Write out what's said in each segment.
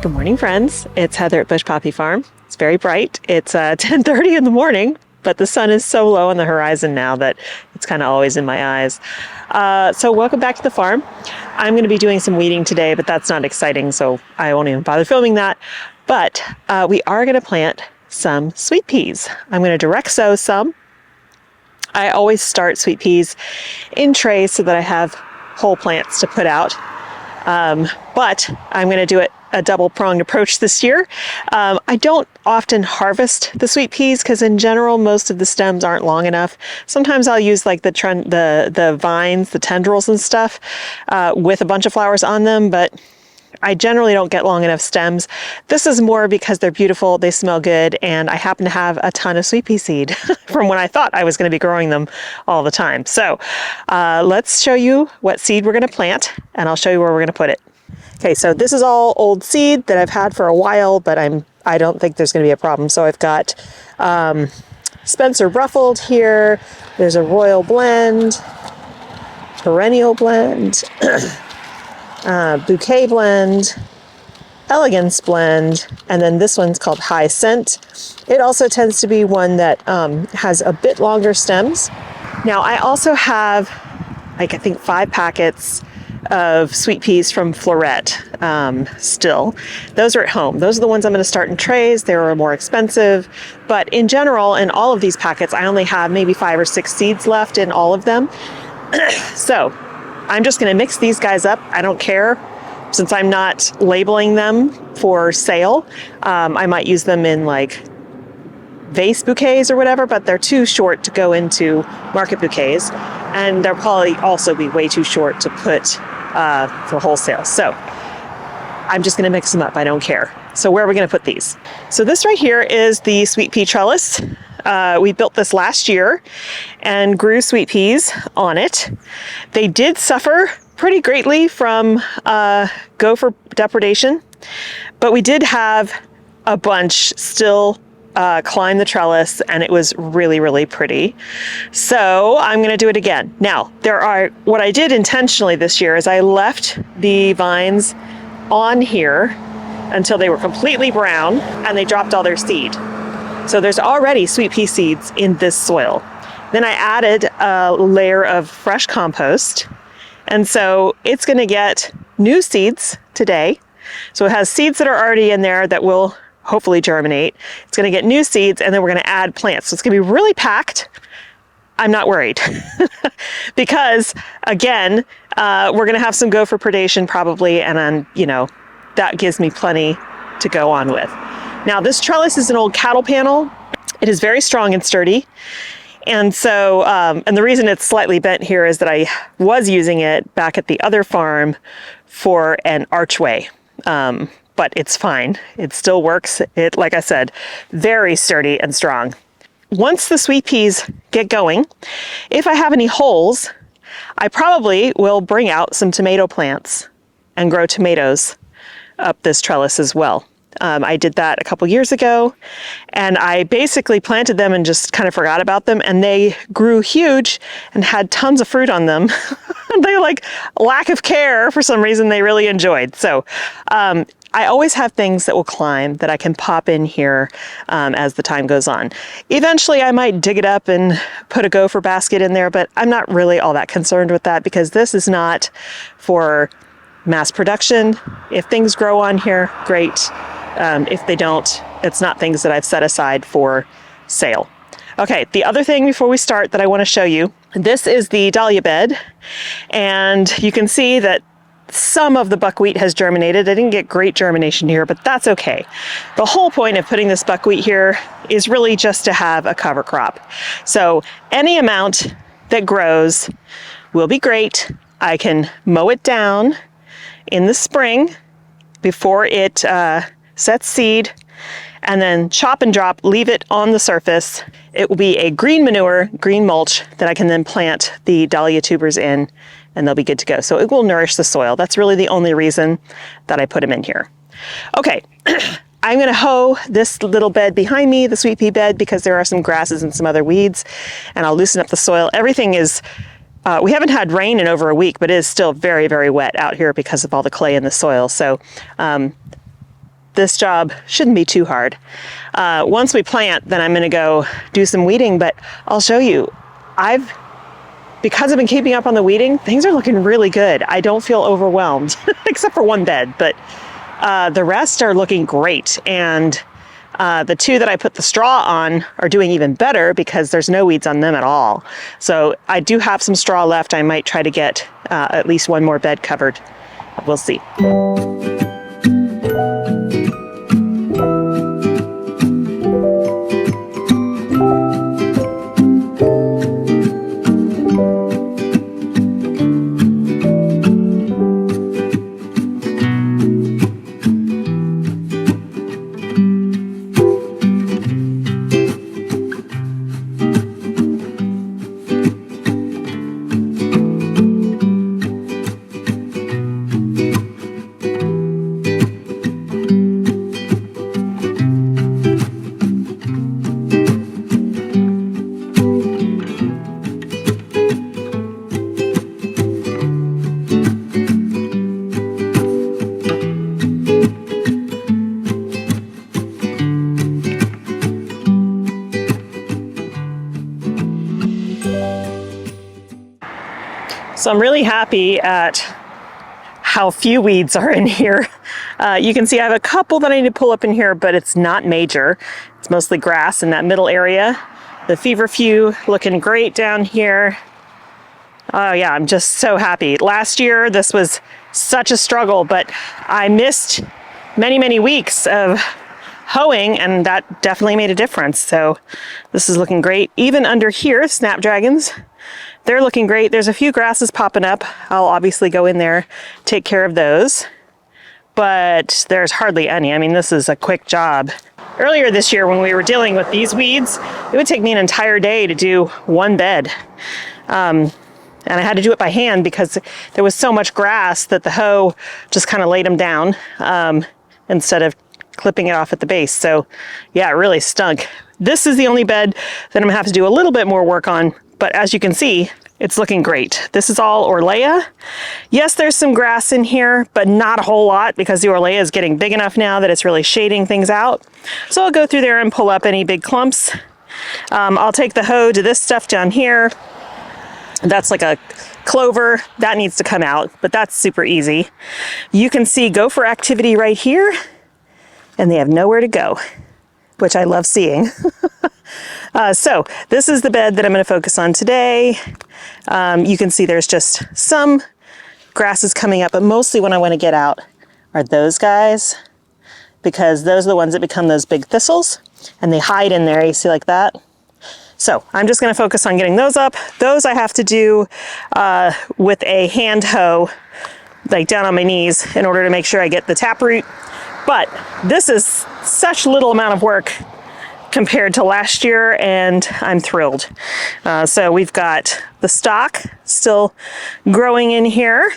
Good morning, friends. It's Heather at Bush Poppy Farm. It's very bright. It's 10:30 in the morning, but the sun is so low on the horizon now that it's kind of always in my eyes. So welcome back to the farm. I'm going to be doing some weeding today, but that's not exciting, so I won't even bother filming that. But we are going to plant some sweet peas. I'm going to direct sow some. I always start sweet peas in trays so that I have whole plants to put out. But I'm going to do it a double-pronged approach this year. I don't often harvest the sweet peas because in general most of the stems aren't long enough. Sometimes I'll use like the vines, the tendrils and stuff with a bunch of flowers on them, but I generally don't get long enough stems. This is more because they're beautiful, they smell good, and I happen to have a ton of sweet pea seed from when I thought I was going to be growing them all the time. So let's show you what seed we're going to plant, and I'll show you where we're going to put it. Okay, so this is all old seed that I've had for a while, but I don't think there's going to be a problem. So I've got Spencer Ruffled here. There's a Royal Blend, Perennial Blend, Bouquet Blend, Elegance Blend, and then this one's called High Scent. It also tends to be one that has a bit longer stems. Now I also have, like, I think 5 packets of sweet peas from Floret still. Those are at home. Those are the ones I'm going to start in trays. They were more expensive, but in general, in all of these packets, I only have maybe 5 or 6 seeds left in all of them. So I'm just going to mix these guys up. I don't care. Since I'm not labeling them for sale, I might use them in like vase bouquets or whatever, but they're too short to go into market bouquets, and they'll probably also be way too short to put for wholesale. So I'm just going to mix them up. I don't care. So where are we going to put these? So this right here is the sweet pea trellis. We built this last year and grew sweet peas on it. They did suffer pretty greatly from gopher depredation, but we did have a bunch still climb the trellis, and it was really, really pretty. So I'm going to do it again. Now, what I did intentionally this year is I left the vines on here until they were completely brown and they dropped all their seed. So there's already sweet pea seeds in this soil. Then I added a layer of fresh compost, and so it's going to get new seeds today. So it has seeds that are already in there that will hopefully germinate. It's going to get new seeds, and then we're going to add plants. So it's going to be really packed. I'm not worried because again, we're going to have some gopher predation probably, and then, you know, that gives me plenty to go on with. Now this trellis is an old cattle panel. It is very strong and sturdy. And so, and the reason it's slightly bent here is that I was using it back at the other farm for an archway. But it's fine. It still works. It, like I said, very sturdy and strong. Once the sweet peas get going, if I have any holes, I probably will bring out some tomato plants and grow tomatoes up this trellis as well. I did that a couple years ago, and I basically planted them and just kind of forgot about them, and they grew huge and had tons of fruit on them. They, like, lack of care for some reason, they really enjoyed. So I always have things that will climb that I can pop in here as the time goes on. Eventually I might dig it up and put a gopher basket in there, but I'm not really all that concerned with that because this is not for mass production. If things grow on here, great. If they don't, it's not things that I've set aside for sale. Okay, the other thing before we start that I want to show you, this is the dahlia bed, and you can see that some of the buckwheat has germinated. I didn't get great germination here, but that's okay. The whole point of putting this buckwheat here is really just to have a cover crop. So any amount that grows will be great. I can mow it down in the spring before it sets seed, and then chop and drop, leave it on the surface. It will be a green manure, green mulch that I can then plant the dahlia tubers in, and they'll be good to go. So it will nourish the soil. That's really the only reason that I put them in here. Okay, I'm going to hoe this little bed behind me, the sweet pea bed, because there are some grasses and some other weeds, and I'll loosen up the soil. Everything is, we haven't had rain in over a week, but it is still very, very wet out here because of all the clay in the soil. So this job shouldn't be too hard. Once we plant, then I'm gonna go do some weeding, but I'll show you. Because I've been keeping up on the weeding, things are looking really good. I don't feel overwhelmed, except for one bed, but the rest are looking great. And the two that I put the straw on are doing even better because there's no weeds on them at all. So I do have some straw left. I might try to get at least one more bed covered. We'll see. So I'm really happy at how few weeds are in here. You can see I have a couple that I need to pull up in here, but it's not major. It's mostly grass in that middle area. The feverfew looking great down here. Oh yeah, I'm just so happy. Last year, this was such a struggle, but I missed many, many weeks of hoeing, and that definitely made a difference. So this is looking great. Even under here, snapdragons, they're looking great. There's a few grasses popping up. I'll obviously go in there, take care of those, but there's hardly any. I mean, this is a quick job. Earlier this year, when we were dealing with these weeds, it would take me an entire day to do one bed. And I had to do it by hand because there was so much grass that the hoe just kind of laid them down instead of clipping it off at the base. So yeah, it really stunk. This is the only bed that I'm gonna have to do a little bit more work on, but as you can see, it's looking great. This is all Orlea. Yes, there's some grass in here, but not a whole lot because the Orlea is getting big enough now that it's really shading things out. So I'll go through there and pull up any big clumps. I'll take the hoe to this stuff down here. That's like a clover. That needs to come out, but that's super easy. You can see gopher activity right here, and they have nowhere to go, which I love seeing. So this is the bed that I'm going to focus on today. You can see there's just some grasses coming up, but mostly what I want to get out are those guys, because those are the ones that become those big thistles, and they hide in there, you see, like that. So I'm just going to focus on getting those up. Those I have to do with a hand hoe, like down on my knees, in order to make sure I get the taproot. But this is such little amount of work compared to last year, and I'm thrilled. So we've got the stock still growing in here,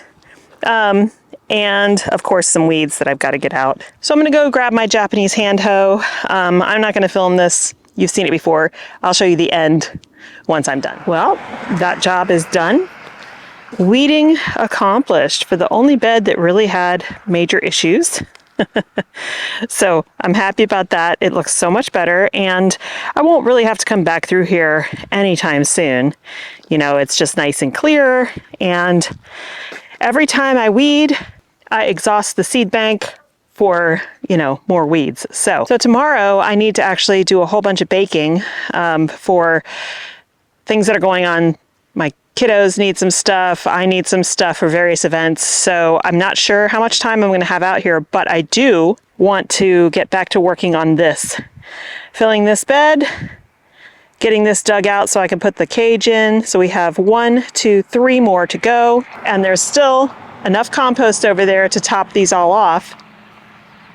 and of course some weeds that I've got to get out. So I'm going to go grab my Japanese hand hoe. I'm not going to film this. You've seen it before. I'll show you the end once I'm done. Well, that job is done. Weeding accomplished for the only bed that really had major issues. So I'm happy about that. It looks so much better, and I won't really have to come back through here anytime soon. You know, it's just nice and clear, and every time I weed, I exhaust the seed bank for, you know, more weeds. So tomorrow I need to actually do a whole bunch of baking for things that are going on. My kiddos need some stuff. I need some stuff for various events. So I'm not sure how much time I'm going to have out here, but I do want to get back to working on this. Filling this bed, getting this dug out so I can put the cage in. So we have 1, 2, 3 more to go. And there's still enough compost over there to top these all off.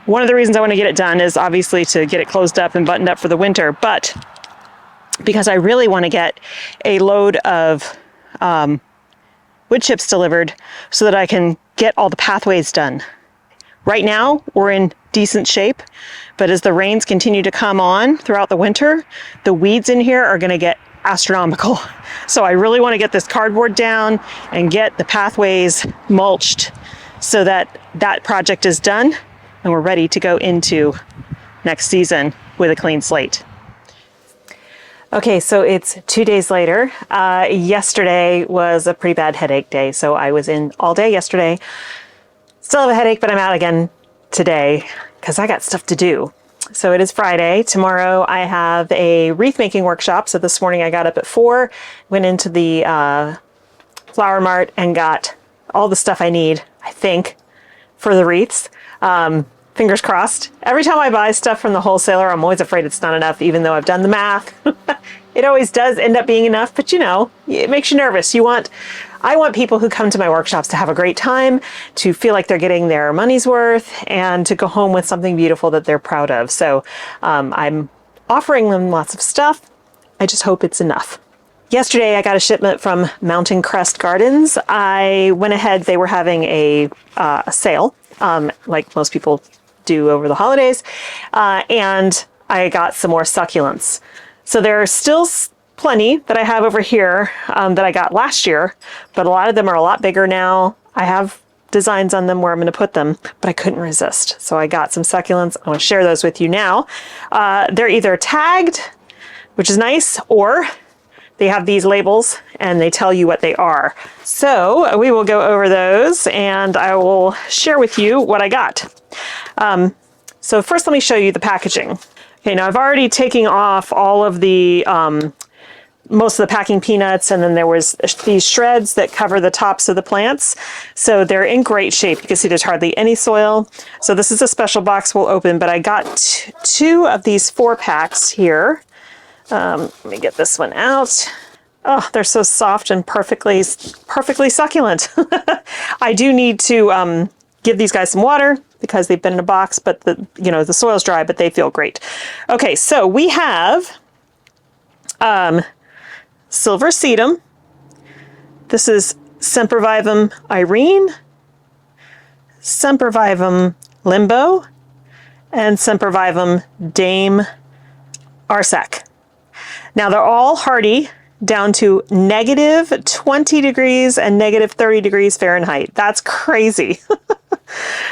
One of the reasons I want to get it done is obviously to get it closed up and buttoned up for the winter, but because I really want to get a load of wood chips delivered so that I can get all the pathways done. Right now, we're in decent shape, but as the rains continue to come on throughout the winter, the weeds in here are going to get astronomical. So I really want to get this cardboard down and get the pathways mulched so that that project is done. and we're ready to go into next season with a clean slate. Okay, so it's 2 days later. Yesterday was a pretty bad headache day, so I was in all day yesterday. Still have a headache, but I'm out again today because I got stuff to do. So it is Friday. Tomorrow I have a wreath making workshop. So this morning I got up at 4, went into the Flower Mart and got all the stuff I need, I think, for the wreaths. Fingers crossed. Every time I buy stuff from the wholesaler, I'm always afraid it's not enough, even though I've done the math. It always does end up being enough, but you know, it makes you nervous. I want people who come to my workshops to have a great time, to feel like they're getting their money's worth, and to go home with something beautiful that they're proud of. So I'm offering them lots of stuff. I just hope it's enough. Yesterday, I got a shipment from Mountain Crest Gardens. I went ahead, they were having a sale, like most people do over the holidays, and I got some more succulents. So there are still plenty that I have over here that I got last year, but a lot of them are a lot bigger now. I have designs on them where I'm going to put them, but I couldn't resist. So I got some succulents. I want to share those with you now. They're either tagged, which is nice, or they have these labels and they tell you what they are. So we will go over those and I will share with you what I got. So first let me show you the packaging. Okay, now I've already taken off all of the, most of the packing peanuts, and then there was these shreds that cover the tops of the plants. So they're in great shape. You can see there's hardly any soil. So this is a special box we'll open, but I got 2 of these 4-packs here. Let me get this one out. Oh, they're so soft and perfectly succulent. I do need to give these guys some water because they've been in a box, but the soil's dry, but they feel great. Okay, so we have Silver Sedum. This is Sempervivum Irene, Sempervivum Limbo, and Sempervivum Dame Arsac. Now they're all hardy down to -20 degrees and -30 degrees Fahrenheit. That's crazy.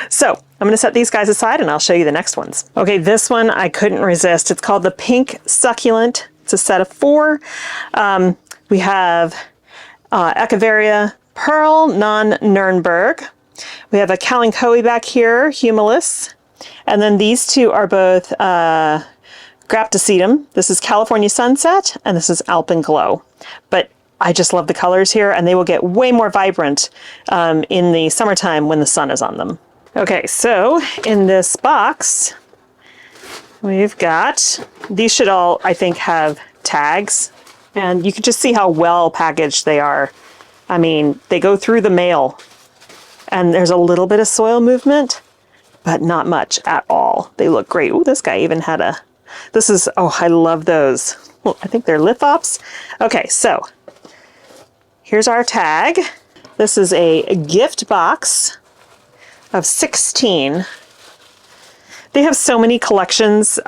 So I'm going to set these guys aside and I'll show you the next ones. Okay, this one I couldn't resist. It's called the Pink Succulent. It's a set of 4. We have Echeveria Pearl Non-Nurnberg. We have a Kalanchoe back here, Humilis. And then these 2 are both Graptosedum. This is California Sunset, and this is Alpenglow. But I just love the colors here, and they will get way more vibrant in the summertime when the sun is on them. Okay, so in this box, we've got, these should all, I think, have tags, and you can just see how well packaged they are. I mean, they go through the mail, and there's a little bit of soil movement, but not much at all. They look great. Ooh, this guy even had a, this is, oh, I love those. Well, I think they're lithops. Okay, so here's our tag. This is a gift box of 16. They have so many collections.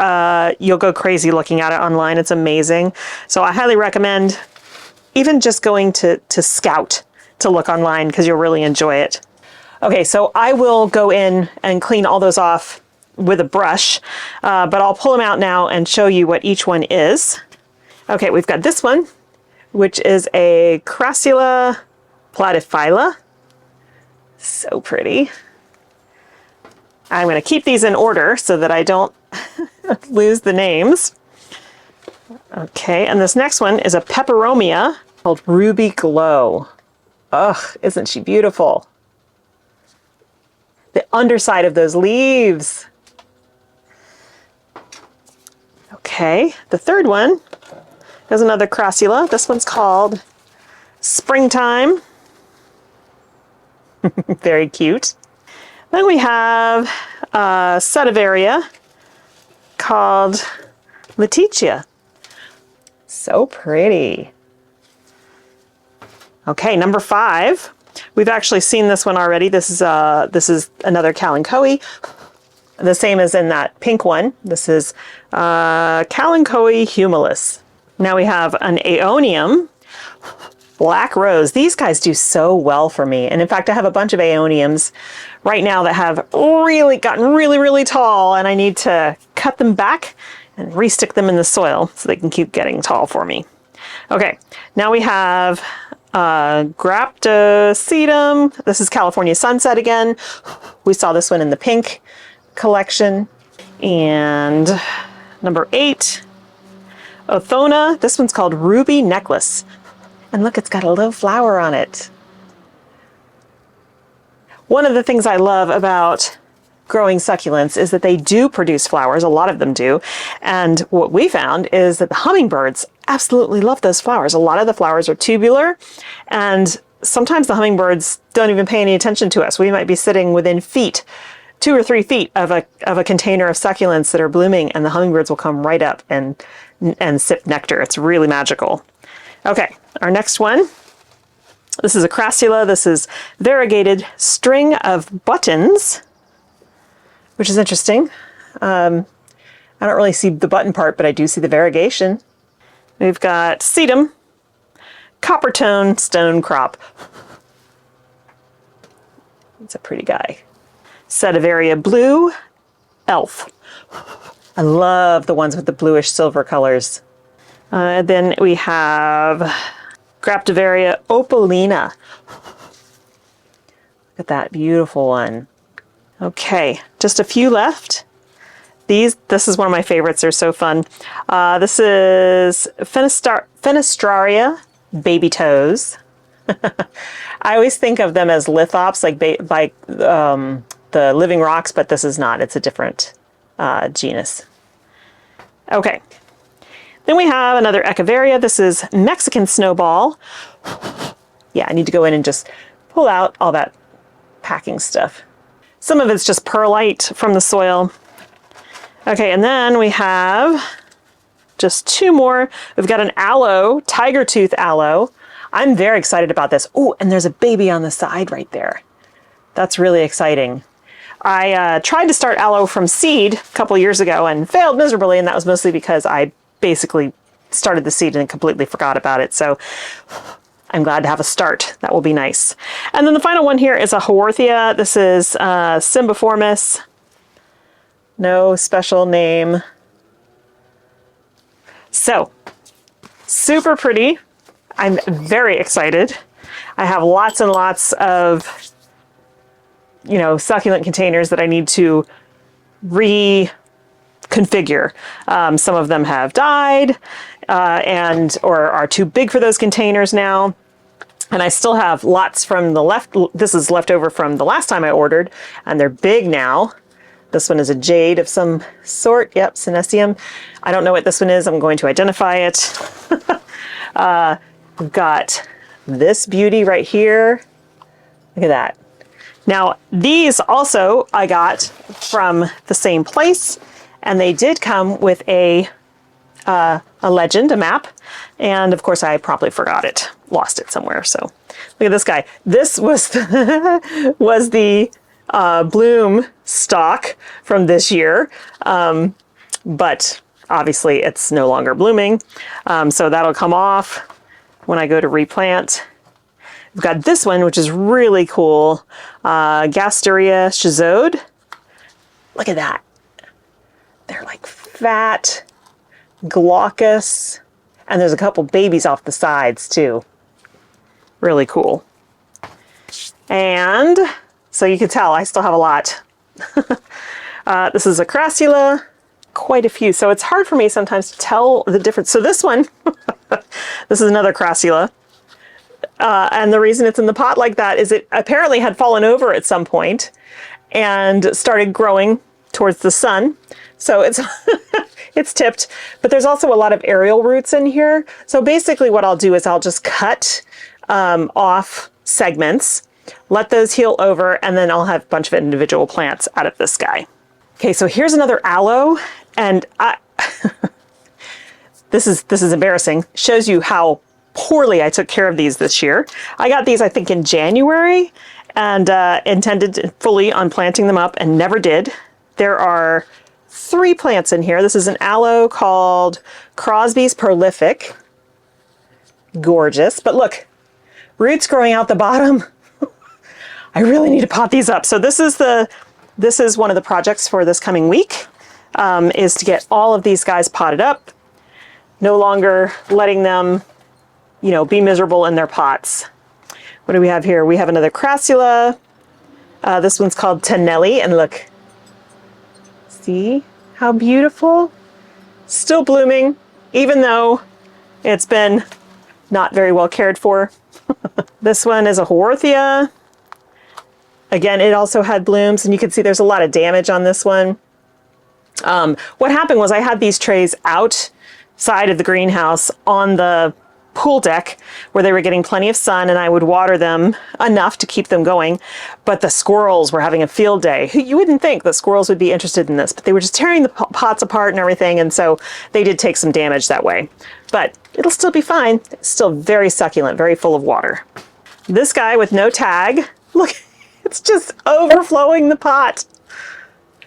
You'll go crazy looking at it online. It's amazing. So I highly recommend even just going to Scout to look online because you'll really enjoy it. Okay, so I will go in and clean all those off with a brush, but I'll pull them out now and show you what each one is. Okay, we've got this one, which is a Crassula platyphylla. So pretty. I'm going to keep these in order so that I don't lose the names. Okay, and this next one is a peperomia called Ruby Glow. Ugh, isn't she beautiful? The underside of those leaves. Okay, the third one is another Crassula. This one's called Springtime. Very cute. Then we have a Setivaria called Letitia. So pretty. Okay, number 5. We've actually seen this one already. This is another Kalanchoe. The same as in that pink one. This is Kalanchoe humilis. Now we have an Aeonium. Black rose. These guys do so well for me. And in fact, I have a bunch of aeoniums right now that have really gotten really tall, and I need to cut them back and re-stick them in the soil so they can keep getting tall for me. Okay, now we have Graptosedum. This is California Sunset again. We saw this one in the pink collection. And number 8, Othona. This one's called Ruby Necklace. And look, it's got a little flower on it. One of the things I love about growing succulents is that they do produce flowers. A lot of them do. And what we found is that the hummingbirds absolutely love those flowers. A lot of the flowers are tubular, and sometimes the hummingbirds don't even pay any attention to us. We might be sitting within feet, 2 or 3 feet of a container of succulents that are blooming, and the hummingbirds will come right up and sip nectar. It's really magical. Okay, our next one. This is a crassula. This is variegated string of buttons, which is interesting. I don't really see the button part, but I do see the variegation. We've got sedum, coppertone stone crop. It's a pretty guy. Sedivaria blue, elf. I love the ones with the bluish silver colors. Then we have Graptovaria opalina. Look at that beautiful one. Okay, just a few left. This is one of my favorites. They're so fun. This is Fenestraria baby toes. I always think of them as lithops, like the living rocks, but this is not. It's a different genus. Okay. Then we have another Echeveria. This is Mexican snowball. Yeah, I need to go in and just pull out all that packing stuff. Some of it's just perlite from the soil. Okay, and then we have just 2 more. We've got an aloe, tiger tooth aloe. I'm very excited about this. Oh, and there's a baby on the side right there. That's really exciting. I tried to start aloe from seed a couple years ago and failed miserably, and that was mostly because I basically started the seed and completely forgot about it. So I'm glad to have a start. That will be nice. And then the final one here is a Haworthia. This is Cymbiformis. No special name. So, super pretty. I'm very excited. I have lots and lots of, succulent containers that I need to reconfigure. Some of them have died or are too big for those containers now. And I still have lots from this is leftover from the last time I ordered, and they're big now. This one is a jade of some sort. Yep, Senecio. I don't know what this one is. I'm going to identify it. We've got this beauty right here. Look at that. Now, these also I got from the same place, and they did come with a legend, a map, and of course I probably forgot it, lost it somewhere. So look at this guy. This was was the bloom stock from this year, but obviously it's no longer blooming, so that'll come off when I go to replant. We've got this one, which is really cool, Gasteria Chizode. Look at that. They're like fat, glaucous, and there's a couple babies off the sides too. Really cool. And so you can tell I still have a lot. This is a crassula, quite a few. So it's hard for me sometimes to tell the difference. So this one, this is another crassula. And the reason it's in the pot like that is it apparently had fallen over at some point and started growing towards the sun. So it's it's tipped, but there's also a lot of aerial roots in here. So basically what I'll do is I'll just cut off segments, let those heal over, and then I'll have a bunch of individual plants out of this guy. Okay, so here's another aloe, and this is embarrassing. Shows you how poorly I took care of these this year. I got these, I think, in January, and intended fully on planting them up and never did. There are 3 plants in here. This is an aloe called Crosby's Prolific. Gorgeous. But look, roots growing out the bottom. I really need to pot these up. So this is one of the projects for this coming week, is to get all of these guys potted up. No longer letting them, you know, be miserable in their pots. What do we have here? We have another crassula. This one's called Tonelli, and look, see how beautiful? Still blooming, even though it's been not very well cared for. This one is a Haworthia. Again, it also had blooms, and you can see there's a lot of damage on this one. What happened was I had these trays outside of the greenhouse on the pool deck where they were getting plenty of sun, and I would water them enough to keep them going. But the squirrels were having a field day. You wouldn't think the squirrels would be interested in this, but they were just tearing the pots apart and everything, and so they did take some damage that way. But it'll still be fine. It's still very succulent, very full of water. This guy with no tag, look, it's just overflowing the pot.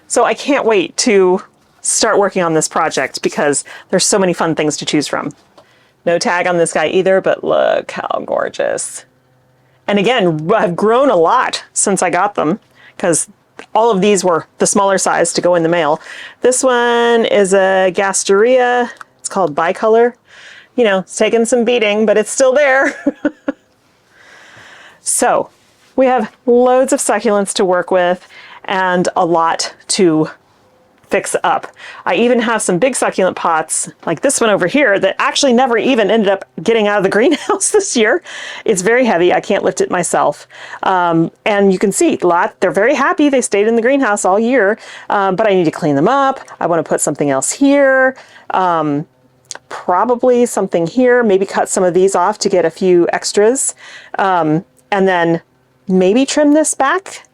So I can't wait to start working on this project because there's so many fun things to choose from. No tag on this guy either, but look how gorgeous. And again, I've grown a lot since I got them because all of these were the smaller size to go in the mail. This one is a Gasteria. It's called Bicolor. You know, it's taken some beating, but it's still there. So we have loads of succulents to work with and a lot to fix up. I even have some big succulent pots like this one over here that actually never even ended up getting out of the greenhouse this year. It's very heavy. I can't lift it myself. And you can see they're very happy. They stayed in the greenhouse all year, but I need to clean them up. I want to put something else here. Probably something here, maybe cut some of these off to get a few extras. And then maybe trim this back.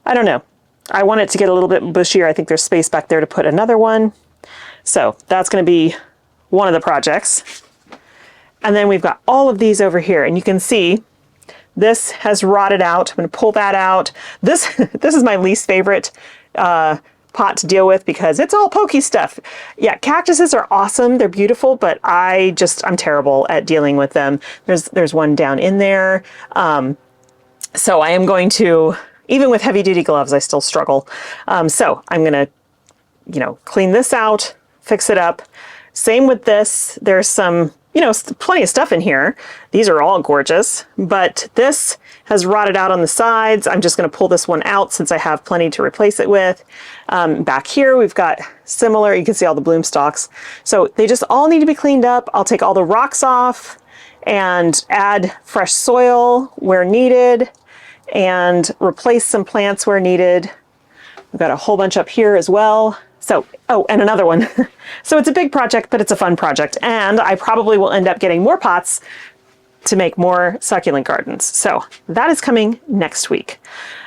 I don't know. I want it to get a little bit bushier. I think there's space back there to put another one. So that's going to be one of the projects. And then we've got all of these over here, and you can see this has rotted out. I'm going to pull that out. This is my least favorite pot to deal with because it's all pokey stuff. Yeah, cactuses are awesome. They're beautiful, but I'm terrible at dealing with them. There's one down in there. So I am going to, even with heavy duty gloves, I still struggle. So I'm going to, clean this out, fix it up. Same with this. There's some, plenty of stuff in here. These are all gorgeous, but this has rotted out on the sides. I'm just going to pull this one out since I have plenty to replace it with. Back here, we've got similar, you can see all the bloom stalks. So they just all need to be cleaned up. I'll take all the rocks off and add fresh soil where needed and replace some plants where needed. We've got a whole bunch up here as well. So, oh, and another one. So it's a big project, but it's a fun project. And I probably will end up getting more pots to make more succulent gardens. So that is coming next week.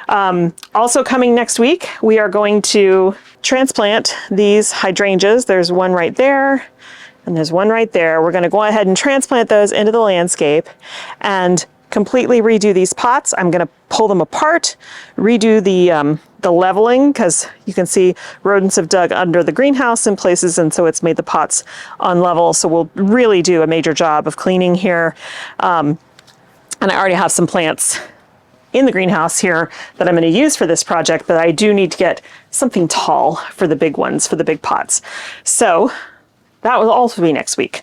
Also coming next week, we are going to transplant these hydrangeas. There's one right there, and there's one right there. We're going to go ahead and transplant those into the landscape and completely redo these pots. I'm going to pull them apart, redo the leveling, because you can see rodents have dug under the greenhouse in places, and so it's made the pots unlevel. So we'll really do a major job of cleaning here. And I already have some plants in the greenhouse here that I'm going to use for this project, but I do need to get something tall for the big ones, for the big pots. So that will also be next week.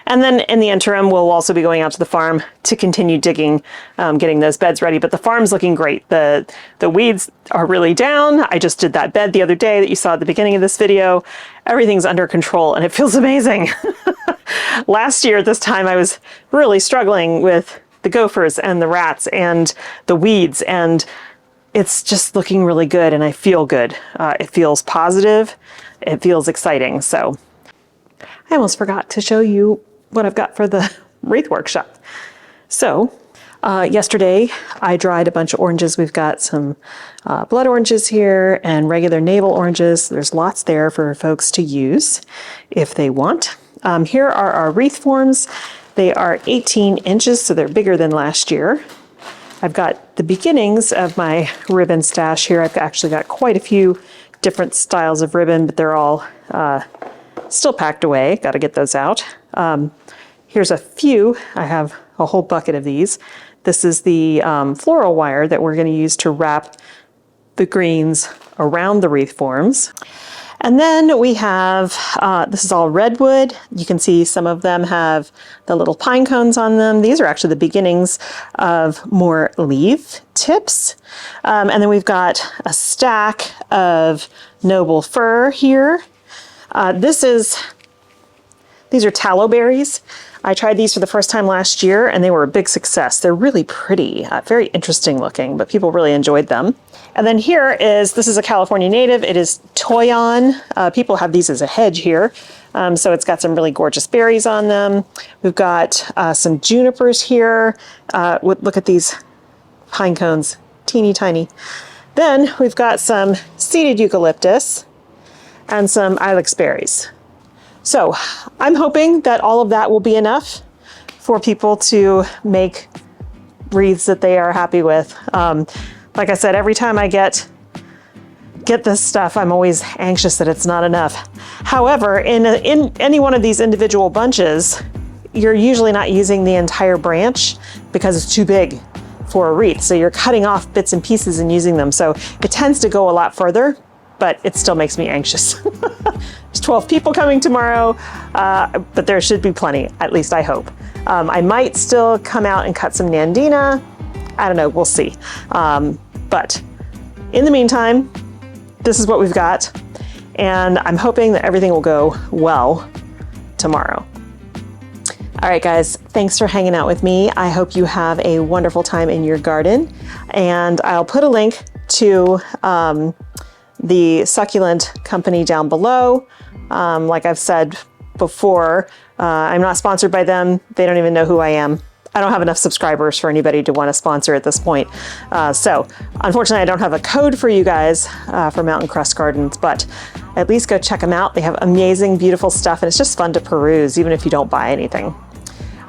And then in the interim, we'll also be going out to the farm to continue digging, getting those beds ready. But the farm's looking great. The weeds are really down. I just did that bed the other day that you saw at the beginning of this video. Everything's under control and it feels amazing. Last year at this time, I was really struggling with the gophers and the rats and the weeds, and it's just looking really good and I feel good. It feels positive. It feels exciting. So I almost forgot to show you what I've got for the wreath workshop. So yesterday I dried a bunch of oranges. We've got some blood oranges here and regular navel oranges. There's lots there for folks to use if they want. Here are our wreath forms. They are 18 inches, so they're bigger than last year. I've got the beginnings of my ribbon stash here. I've actually got quite a few different styles of ribbon, but they're all still packed away. Got to get those out. Here's a few. I have a whole bucket of these. This is the floral wire that we're going to use to wrap the greens around the wreath forms. And then we have, this is all redwood. You can see some of them have the little pine cones on them. These are actually the beginnings of more leaf tips. And then we've got a stack of noble fir here. These are tallow berries. I tried these for the first time last year and they were a big success. They're really pretty, very interesting looking, but people really enjoyed them. And then this is a California native. It is toyon. People have these as a hedge here. So it's got some really gorgeous berries on them. We've got some junipers here. Look at these pine cones, teeny tiny. Then we've got some seeded eucalyptus and some ilex berries. So I'm hoping that all of that will be enough for people to make wreaths that they are happy with. Like I said, every time I get this stuff, I'm always anxious that it's not enough. However, in any one of these individual bunches, you're usually not using the entire branch because it's too big for a wreath. So you're cutting off bits and pieces and using them. So it tends to go a lot further, but it still makes me anxious. There's 12 people coming tomorrow, but there should be plenty, at least I hope. I might still come out and cut some Nandina. I don't know, we'll see. But in the meantime, this is what we've got. And I'm hoping that everything will go well tomorrow. All right, guys, thanks for hanging out with me. I hope you have a wonderful time in your garden. And I'll put a link to the succulent company down below. Like I've said before, I'm not sponsored by them. They don't even know who I am. I don't have enough subscribers for anybody to want to sponsor at this point. So unfortunately, I don't have a code for you guys for Mountain Crest Gardens, but at least go check them out. They have amazing, beautiful stuff, and it's just fun to peruse, even if you don't buy anything.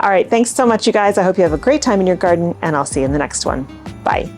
All right, thanks so much, you guys. I hope you have a great time in your garden, and I'll see you in the next one. Bye.